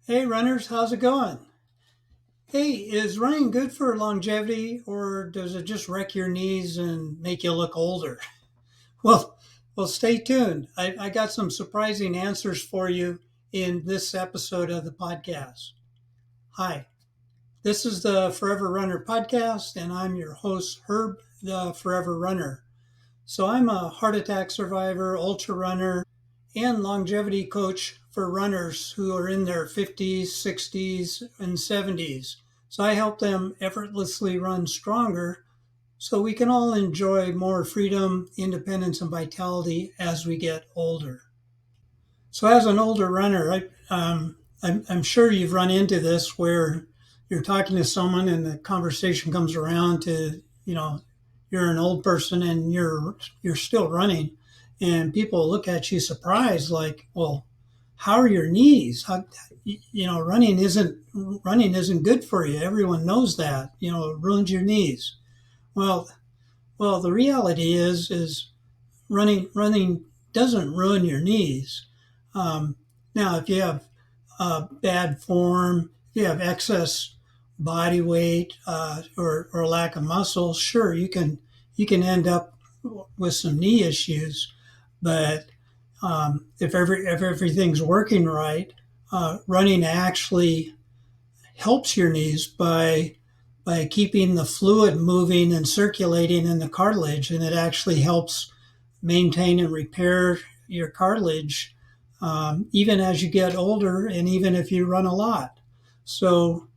Hey runners, how's it going? Hey, is running good for longevity or does it just wreck your knees and make you look older? Well, well, stay tuned. I got some surprising answers for you in this episode of the podcast. Hi, this is the Forever Runner podcast, and I'm your host, Herb, the Forever Runner. So I'm a heart attack survivor, ultra runner, and longevity coach for runners who are in their 50s, 60s, and 70s. So I help them effortlessly run stronger so we can all enjoy more freedom, independence, and vitality as we get older. So, as an older runner, I'm sure you've run into this where you're talking to someone and the conversation comes around to, you're an old person and you're still running, and people look at you surprised, like, well, how are your knees? Running isn't good for you. Everyone knows that. It ruins your knees. Well, well, the reality is running doesn't ruin your knees. Um, Now, if you have bad form, if you have excess body weight or lack of muscle, sure you can end up with some knee issues. But if everything's working right, running actually helps your knees by keeping the fluid moving and circulating in the cartilage, and it actually helps maintain and repair your cartilage even as you get older and even if you run a lot. So,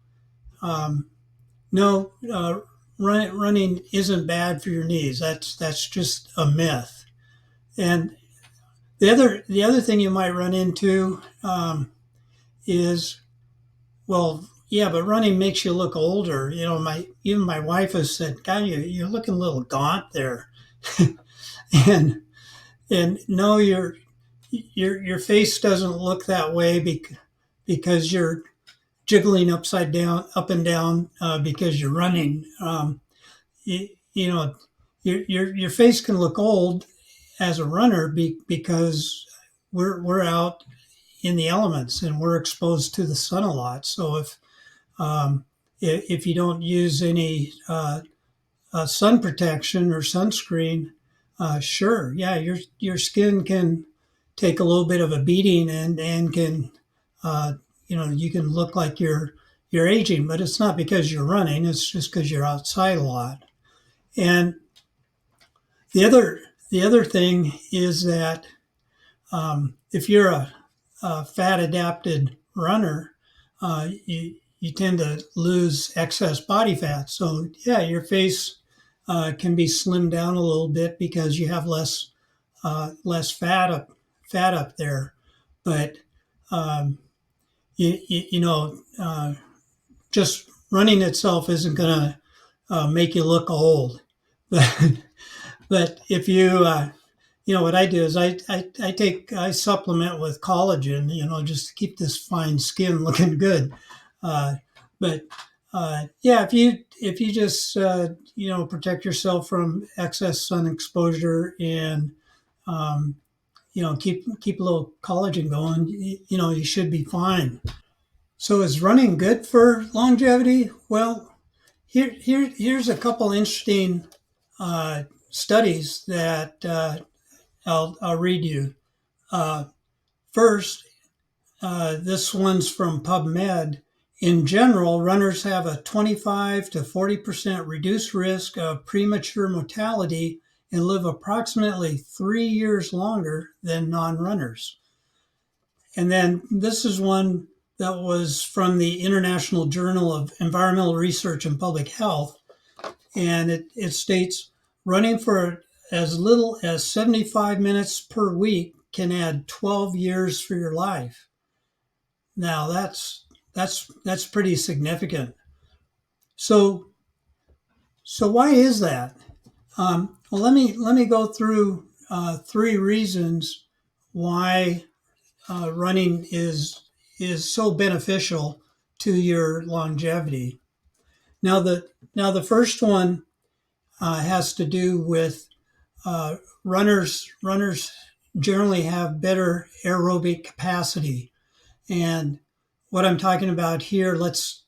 um, no, running isn't bad for your knees. That's just a myth. And the other thing you might run into is, well, yeah, but running makes you look older. My wife has said, God, you're looking a little gaunt there, and no, your face doesn't look that way because you're jiggling upside down, up and down because you're running. You know, your face can look old as a runner because we're out in the elements and we're exposed to the sun a lot. So if you don't use any sun protection or sunscreen, sure, yeah, your skin can take a little bit of a beating and can you can look like you're aging, but it's not because you're running. It's just because you're outside a lot. And the other the other thing is that if you're a fat adapted runner, you tend to lose excess body fat. So yeah, your face can be slimmed down a little bit because you have less fat up there. But um, you, you, you know, just running itself isn't going to make you look old. But but if what I do is I supplement with collagen, just to keep this fine skin looking good. Uh, but yeah, if you just protect yourself from excess sun exposure and keep a little collagen going, you should be fine. So is running good for longevity? Well, here's a couple interesting studies that I'll read you. Uh, First, this one's from PubMed. In general, runners have a 25 to 40% reduced risk of premature mortality and live approximately 3 years longer than non runners. And then this is one that was from the International Journal of Environmental Research and Public Health. And it states running for as little as 75 minutes per week can add 12 years for your life. Now that's pretty significant. So so why is that? Well, let me go through three reasons why running is so beneficial to your longevity. Now the first one has to do with runners generally have better aerobic capacity, and what I'm talking about here, let's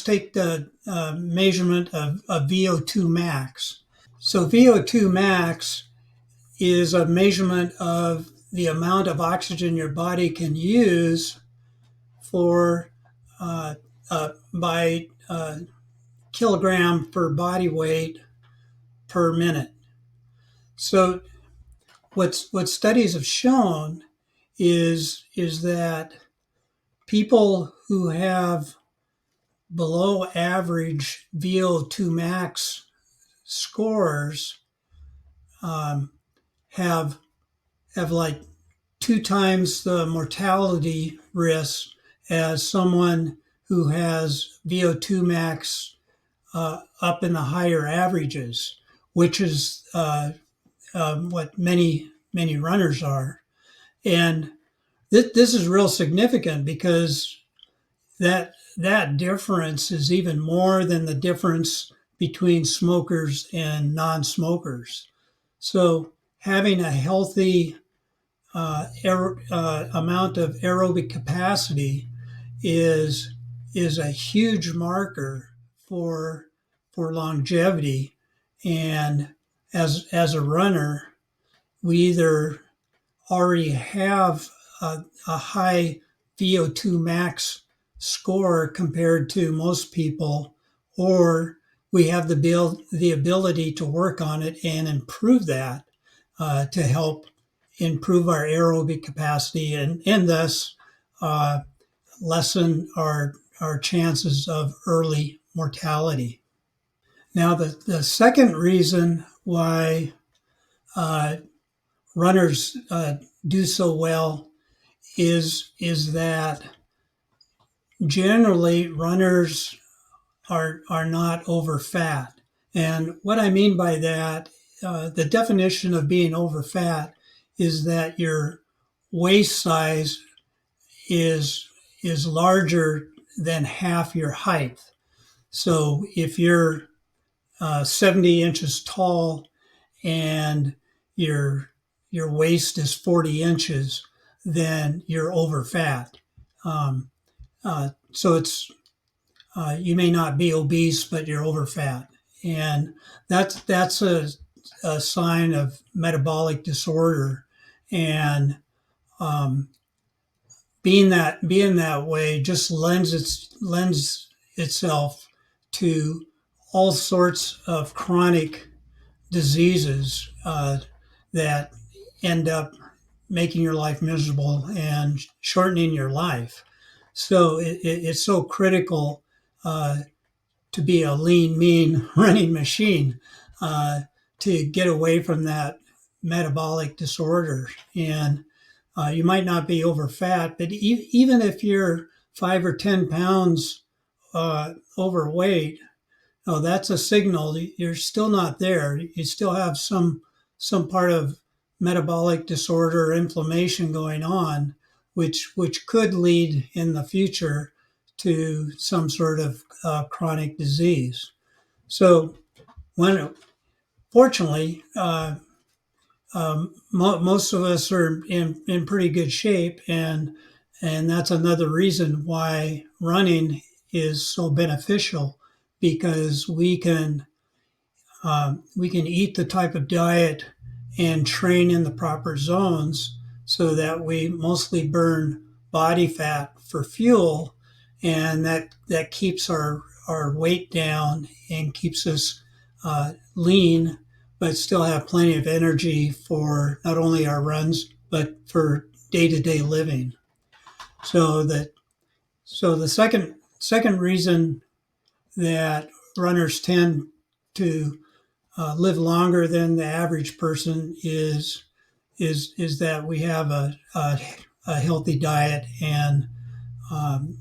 take the measurement of VO2 max. So VO2 max is a measurement of the amount of oxygen your body can use for by kilogram per body weight per minute. So what studies have shown is that people who have below average VO2 max scores um, have like 2 times the mortality risk as someone who has VO2 max up in the higher averages, which is what many runners are. And this is real significant because that difference is even more than the difference between smokers and non-smokers. So having a healthy amount of aerobic capacity is is a huge marker for longevity. And as a runner, we either already have a high VO2 max score compared to most people, or we have the ability to work on it and improve that to help improve our aerobic capacity and thus uh, lessen our chances of early mortality. Now, the second reason why uh, runners do so well is that generally runners are not over fat. And what I mean by that, the definition of being over fat is that your waist size is is larger than half your height. So if you're 70 inches tall and your your waist is 40 inches, then you're over fat. Um, so it's you may not be obese, but you're over fat, and that's a sign of metabolic disorder. And um, being that way just lends itself to all sorts of chronic diseases that end up making your life miserable and shortening your life. So it's so critical to be a lean, mean running machine to get away from that metabolic disorder. And you might not be over fat, but even if you're 5 or 10 pounds overweight, oh, that's a signal you're still not there. You still have some part of metabolic disorder or inflammation going on, which could lead in the future to some sort of chronic disease. So, when fortunately, most of us are in pretty good shape, and that's another reason why running is so beneficial because we can eat the type of diet and train in the proper zones so that we mostly burn body fat for fuel, and that keeps our weight down and keeps us lean, but still have plenty of energy for not only our runs but for day-to-day living. So that so the second reason that runners tend to live longer than the average person is that we have a healthy diet, and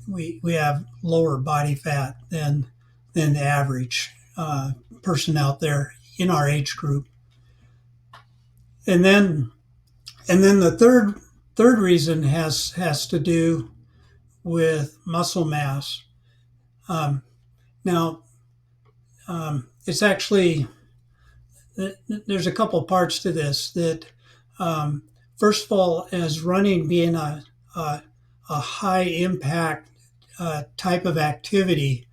we have lower body fat than the average person out there in our age group. And then the third reason has to do with muscle mass. Um, Now, it's actually there's a couple parts to this. That first of all, as running being a high impact type of activity,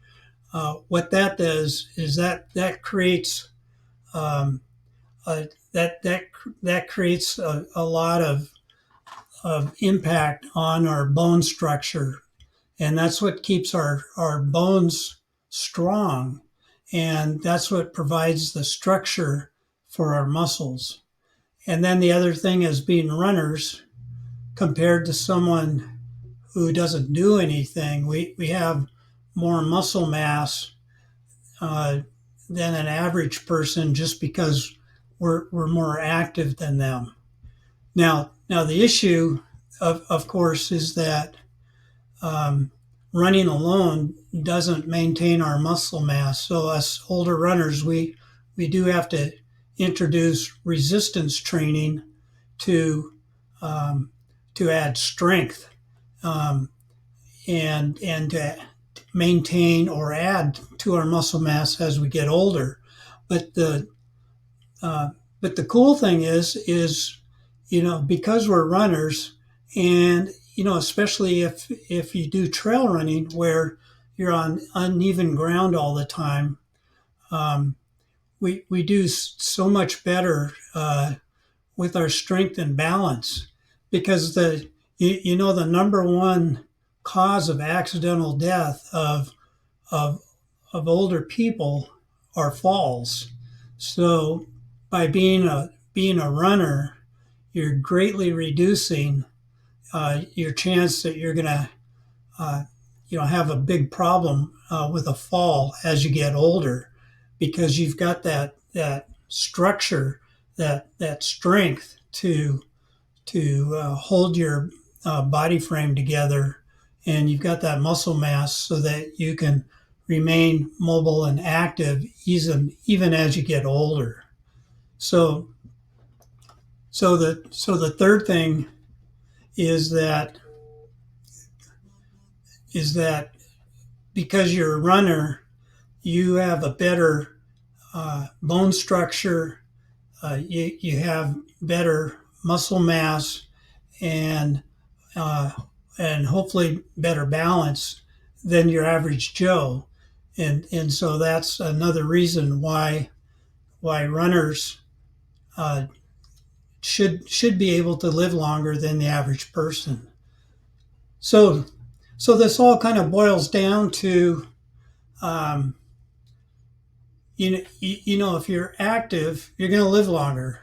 what that does is that creates that creates a lot of impact on our bone structure, and that's what keeps our bones strong, and that's what provides the structure for our muscles. And then the other thing is being runners compared to someone who doesn't do anything, we have more muscle mass uh, than an average person just because we're more active than them. Now the issue, of course, is that um, running alone doesn't maintain our muscle mass. So us older runners, we do have to introduce resistance training to um, to add strength um, and to maintain or add to our muscle mass as we get older. But uh, the cool thing is because we're runners, and especially if you do trail running where you're on uneven ground all the time, um, we do so much better with our strength and balance, because the number one cause of accidental death of older people are falls. So by being a runner, you're greatly reducing your chance that you're going to have a big problem with a fall as you get older, because you've got that structure, that strength to hold your body frame together, and you've got that muscle mass so that you can remain mobile and active even as you get older. So the third thing is that because you're a runner, you have a better bone structure, you have better muscle mass, and uh, and hopefully better balance than your average Joe, and so that's another reason why runners uh, should be able to live longer than the average person. So this all kind of boils down to um, if you're active, you're going to live longer.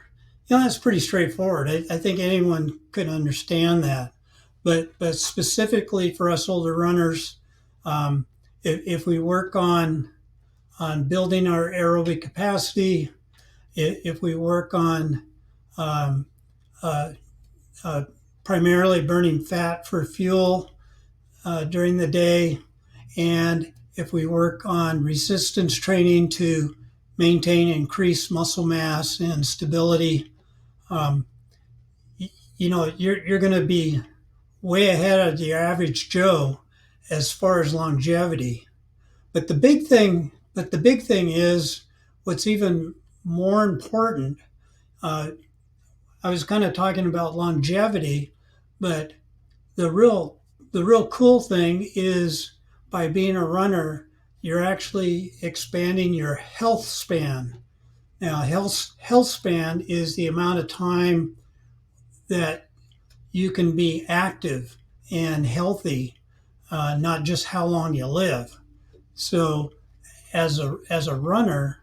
That's pretty straightforward. I think anyone could understand that. But specifically for us older runners, if we work on building our aerobic capacity, if we work on um, uh, uh, primarily burning fat for fuel during the day, and if we work on resistance training to maintain increased muscle mass and stability, um, you're going to be way ahead of the average Joe as far as longevity. But the big thing is what's even more important. Uh, I was kind of talking about longevity, but the real the real cool thing is by being a runner, you're actually expanding your health span. Now, health span is the amount of time that you can be active and healthy, not just how long you live. So, as a runner,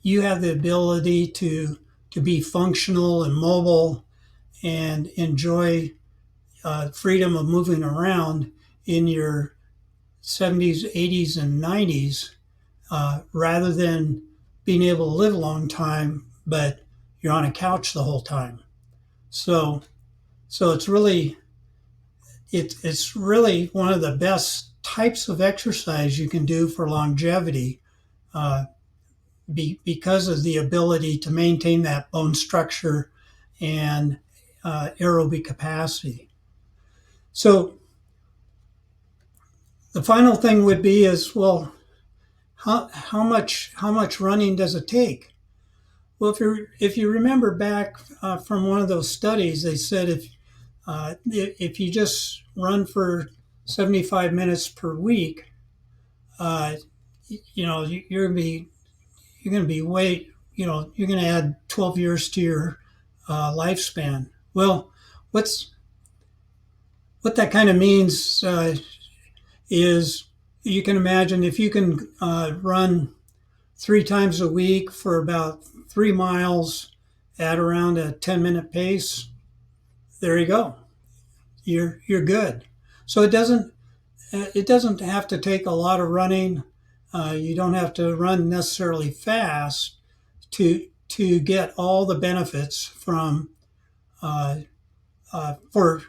you have the ability to be functional and mobile and enjoy freedom of moving around in your 70s, 80s, and 90s, rather than being able to live a long time, but you're on a couch the whole time. So, so it's really one of the best types of exercise you can do for longevity, uh, because of the ability to maintain that bone structure and aerobic capacity. So the final thing would be is, well, how much running does it take? Well, if you remember back from one of those studies, they said if you just run for 75 minutes per week, uh, you're gonna be way, you're gonna add 12 years to your lifespan. Well, what's what that kind of means is you can imagine if you can run 3 times a week for about 3 miles at around a 10-minute pace. There you go. You're good. So it doesn't have to take a lot of running. You don't have to run necessarily fast to get all the benefits from uh, for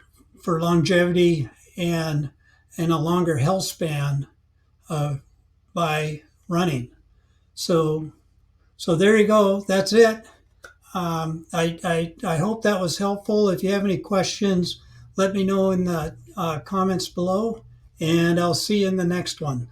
longevity and a longer health span uh, by running. So so there you go. That's it. I hope that was helpful. If you have any questions, let me know in the comments below, and I'll see you in the next one.